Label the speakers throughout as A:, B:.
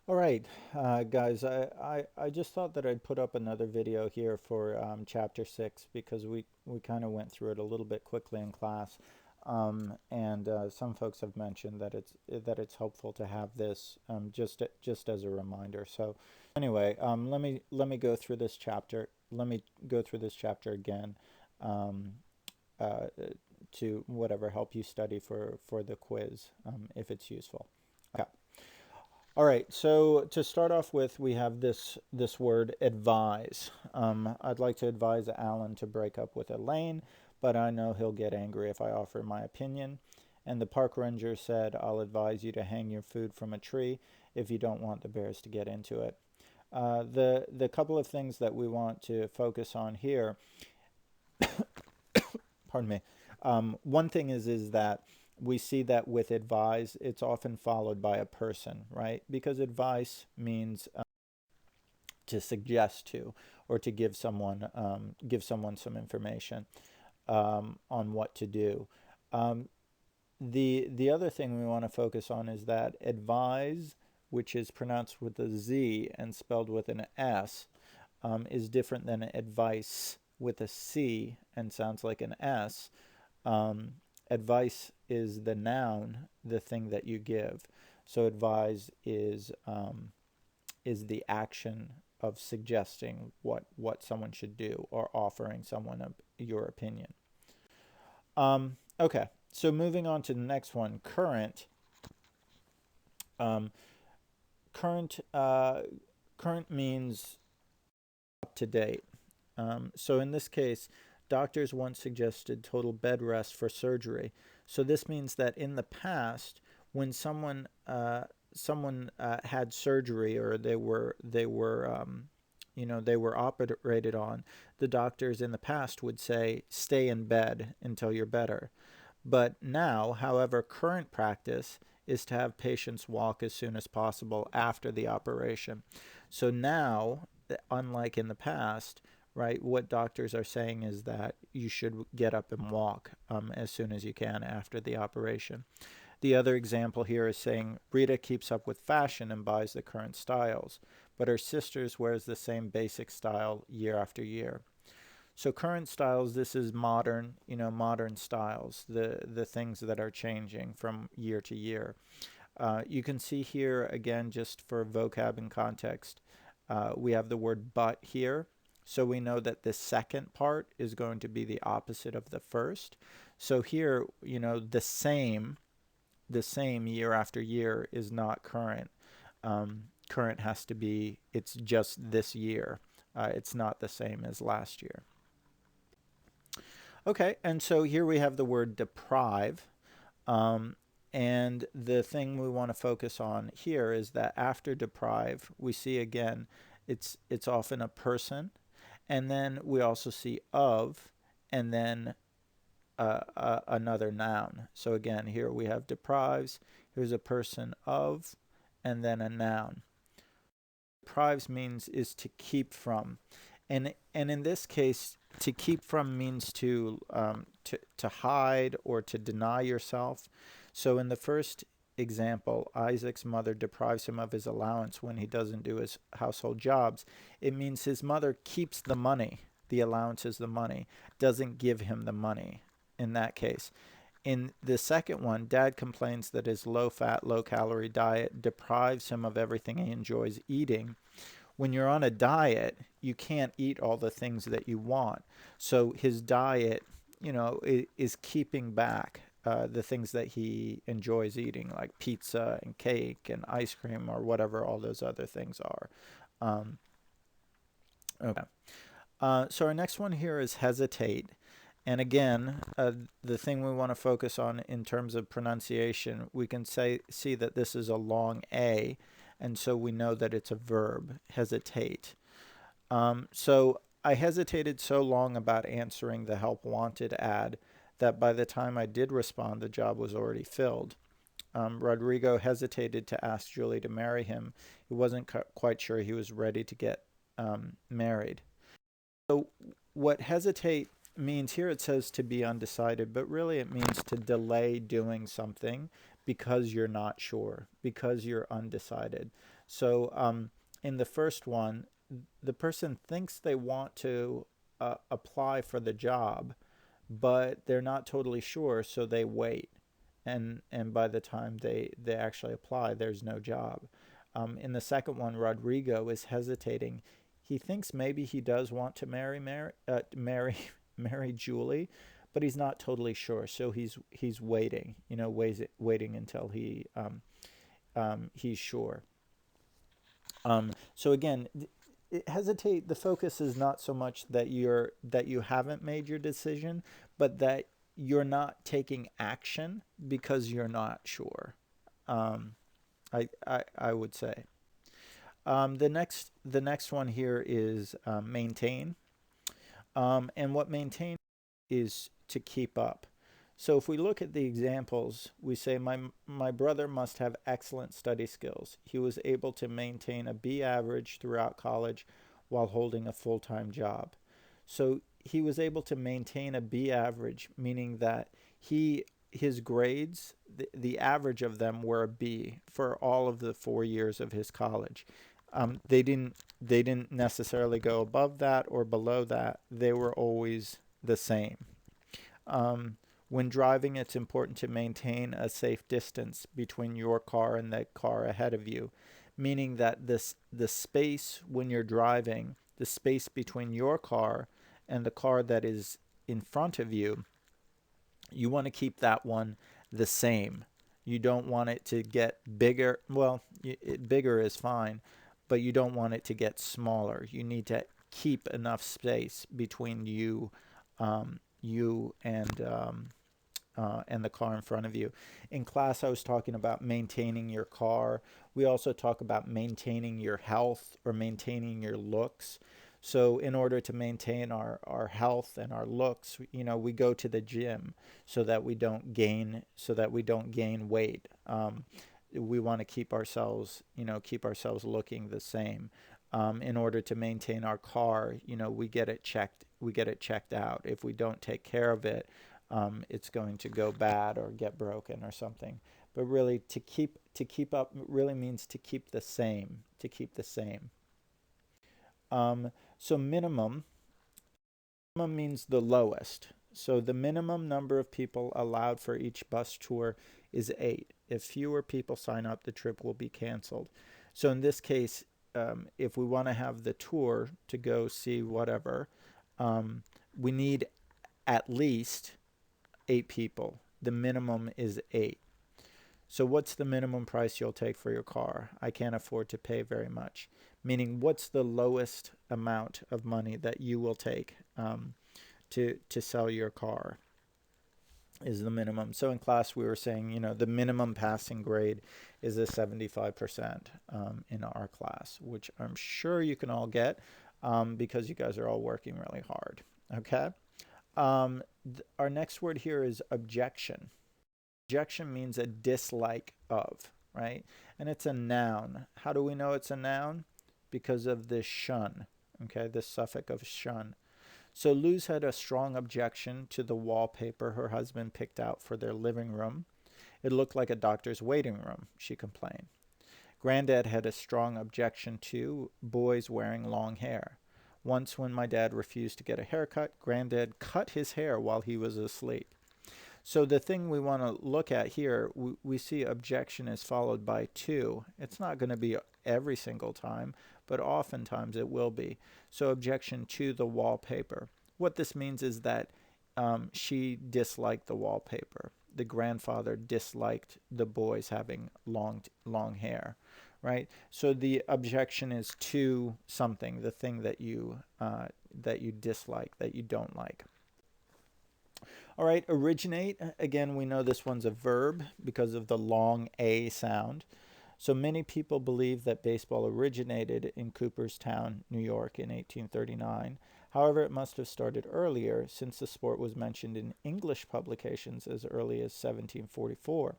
A: All right, guys, I just thought that I'd put up another video here for chapter 6 because we kind of went through it a little bit quickly in class. And some folks have mentioned that it's helpful to have this just as a reminder. So anyway, let me go through this chapter. Let me go through this chapter again um, uh, to whatever help you study for the quiz if it's useful. Okay. All right, so to start off with, we have this word advise. I'd like to advise Alan to break up with Elaine, but I know he'll get angry if I offer my opinion. And the park ranger said, I'll advise you to hang your food from a tree if you don't want the bears to get into it. The couple of things that we want to focus on here, pardon me, one thing is that we see that with advise, it's often followed by a person, right? Because advice means to suggest to, or to give someone some information on what to do. Um, the other thing we want to focus on is that advise, which is pronounced with a Z and spelled with an S, is different than advice with a C and sounds like an S. Um, Advice is the noun, the thing that you give. So advise is the action of suggesting what someone should do or offering someone your opinion. Okay, so moving on to the next one, current. Um, current current means up to date. So in this case, doctors once suggested total bed rest for surgery. So this means that in the past, when someone had surgery or they were operated on, the doctors in the past would say, stay in bed until you're better. But now, however, current practice is to have patients walk as soon as possible after the operation. So now, unlike in the past, right, what doctors are saying is that you should get up and walk as soon as you can after the operation. The other example here is saying Rita keeps up with fashion and buys the current styles, but her sister's wears the same basic style year after year. So current styles, this is modern, modern styles, the things that are changing from year to year. You can see here, again, just for vocab and context, we have the word but here. So we know that the second part is going to be the opposite of the first. So here, the same year after year is not current. Current has to be, it's just this year. It's not the same as last year. Okay, and so here we have the word deprive. Um, and the thing we want to focus on here is that after deprive, we see again, it's often a person, and then we also see of, and then another noun. So again, here we have deprives, here's a person of, and then a noun. Deprives means is to keep from. And in this case, to keep from means to hide or to deny yourself. So in the first example, Isaac's mother deprives him of his allowance when he doesn't do his household jobs. It means his mother keeps the money. The allowance is the money, doesn't give him the money in that case. In the second one, Dad complains that his low-fat, low-calorie diet deprives him of everything he enjoys eating. When you're on a diet, you can't eat all the things that you want. So his diet, is keeping back the things that he enjoys eating, like pizza and cake and ice cream or whatever all those other things are. Um, okay. So our next one here is hesitate. And again, the thing we want to focus on in terms of pronunciation, we can see that this is a long A, and so we know that it's a verb, hesitate. So I hesitated so long about answering the help wanted ad that by the time I did respond, the job was already filled. Rodrigo hesitated to ask Julie to marry him. He wasn't quite sure he was ready to get married. So what hesitate means here, it says to be undecided, but really it means to delay doing something because you're not sure, because you're undecided. So in the first one, the person thinks they want to apply for the job, but they're not totally sure, so they wait. And by the time they actually apply, there's no job. In the second one, Rodrigo is hesitating. He thinks maybe he does want to marry Julie, but he's not totally sure. So he's waiting, waiting until he's sure. So again, hesitate. The focus is not so much that you haven't made your decision, but that you're not taking action because you're not sure. I would say. The next one here is maintain. And what maintain is to keep up. So if we look at the examples, we say my brother must have excellent study skills. He was able to maintain a B average throughout college while holding a full-time job. So he was able to maintain a B average, meaning that his grades, the average of them were a B for all of the 4 years of his college. They didn't necessarily go above that or below that. They were always the same. When driving, it's important to maintain a safe distance between your car and the car ahead of you, meaning that the space when you're driving, the space between your car and the car that is in front of you, you want to keep that one the same. You don't want it to get bigger. Well, bigger is fine, but you don't want it to get smaller. You need to keep enough space between you and the car in front of you. In class, I was talking about maintaining your car. We also talk about maintaining your health or maintaining your looks. So in order to maintain our health and our looks, we go to the gym so that we don't gain weight. We want to keep ourselves looking the same. In order to maintain our car, we get it checked out. If we don't take care of it, it's going to go bad or get broken or something. But really, to keep up really means to keep the same. So minimum means the lowest. So the minimum number of people allowed for each bus tour is 8. If fewer people sign up, the trip will be canceled. So in this case, if we want to have the tour to go see whatever, we need at least 8 people. The minimum is 8. So what's the minimum price you'll take for your car? I can't afford to pay very much. Meaning, what's the lowest amount of money that you will take to sell your car is the minimum. So in class we were saying, the minimum passing grade is a 75% in our class, which I'm sure you can all get because you guys are all working really hard. Okay. Our next word here is objection. Objection means a dislike of, right? And it's a noun. How do we know it's a noun? Because of the shun, okay, the suffix of shun. So Luz had a strong objection to the wallpaper her husband picked out for their living room. It looked like a doctor's waiting room, she complained. Granddad had a strong objection to boys wearing long hair. Once when my dad refused to get a haircut, Granddad cut his hair while he was asleep. So the thing we want to look at here, we see objection is followed by to. It's not going to be every single time, but oftentimes it will be. So objection to the wallpaper. What this means is that she disliked the wallpaper. The grandfather disliked the boys having long hair, right? So the objection is to something, the thing that you dislike, that you don't like. All right, originate. Again, we know this one's a verb because of the long A sound. So many people believe that baseball originated in Cooperstown, New York in 1839. However, it must have started earlier since the sport was mentioned in English publications as early as 1744.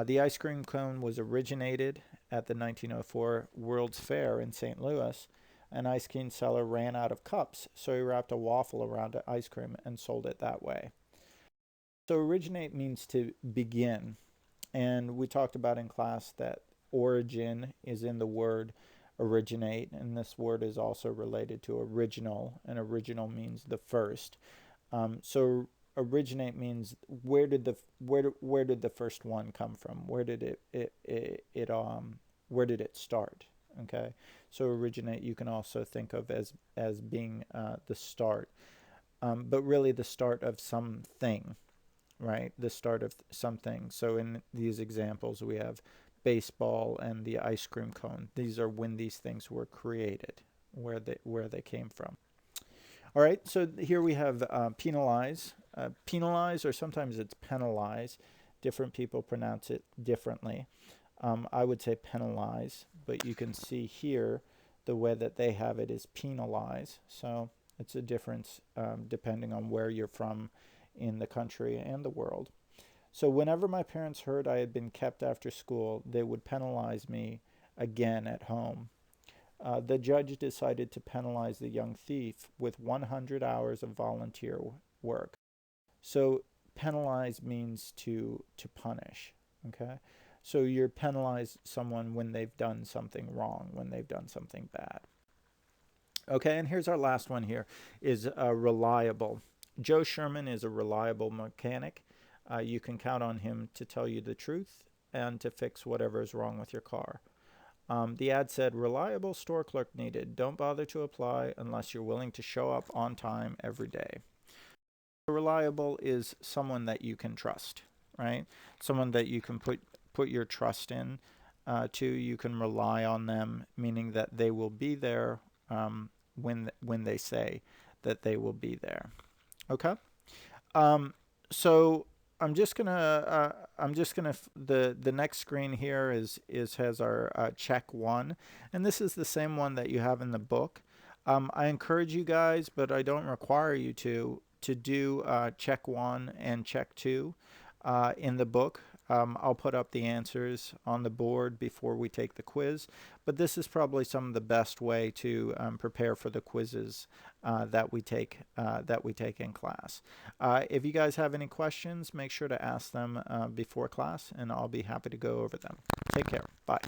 A: The ice cream cone was originated at the 1904 World's Fair in St. Louis. An ice cream seller ran out of cups, so he wrapped a waffle around an ice cream and sold it that way. So originate means to begin. And we talked about in class that origin is in the word originate, and this word is also related to original, and original means the first. So originate means where did the first one come from? Where did where did it start? Okay, so originate you can also think of as being the start, but really the start of something, right? The start of something. So in these examples, we have baseball and the ice cream cone. These are when these things were created, where they came from. All right, so here we have penalize. Penalize, or sometimes it's penalize. Different people pronounce it differently. I would say penalize, but you can see here the way that they have it is penalize. So it's a difference depending on where you're from in the country and the world. So whenever my parents heard I had been kept after school, they would penalize me again at home. The judge decided to penalize the young thief with 100 hours of volunteer work. So penalize means to punish, okay? So you're penalize someone when they've done something wrong, when they've done something bad. Okay, and here's our last one here, is reliable. Joe Sherman is a reliable mechanic. You can count on him to tell you the truth and to fix whatever is wrong with your car. The ad said, reliable store clerk needed. Don't bother to apply unless you're willing to show up on time every day. Reliable is someone that you can trust, right? Someone that you can put your trust in. You can rely on them, meaning that they will be there when they say that they will be there. Okay. So the next screen here has our check one, and this is the same one that you have in the book. I encourage you guys, but I don't require you to do check one and check two in the book. I'll put up the answers on the board before we take the quiz, but this is probably some of the best way to prepare for the quizzes that we take in class. If you guys have any questions, make sure to ask them before class, and I'll be happy to go over them. Take care. Bye.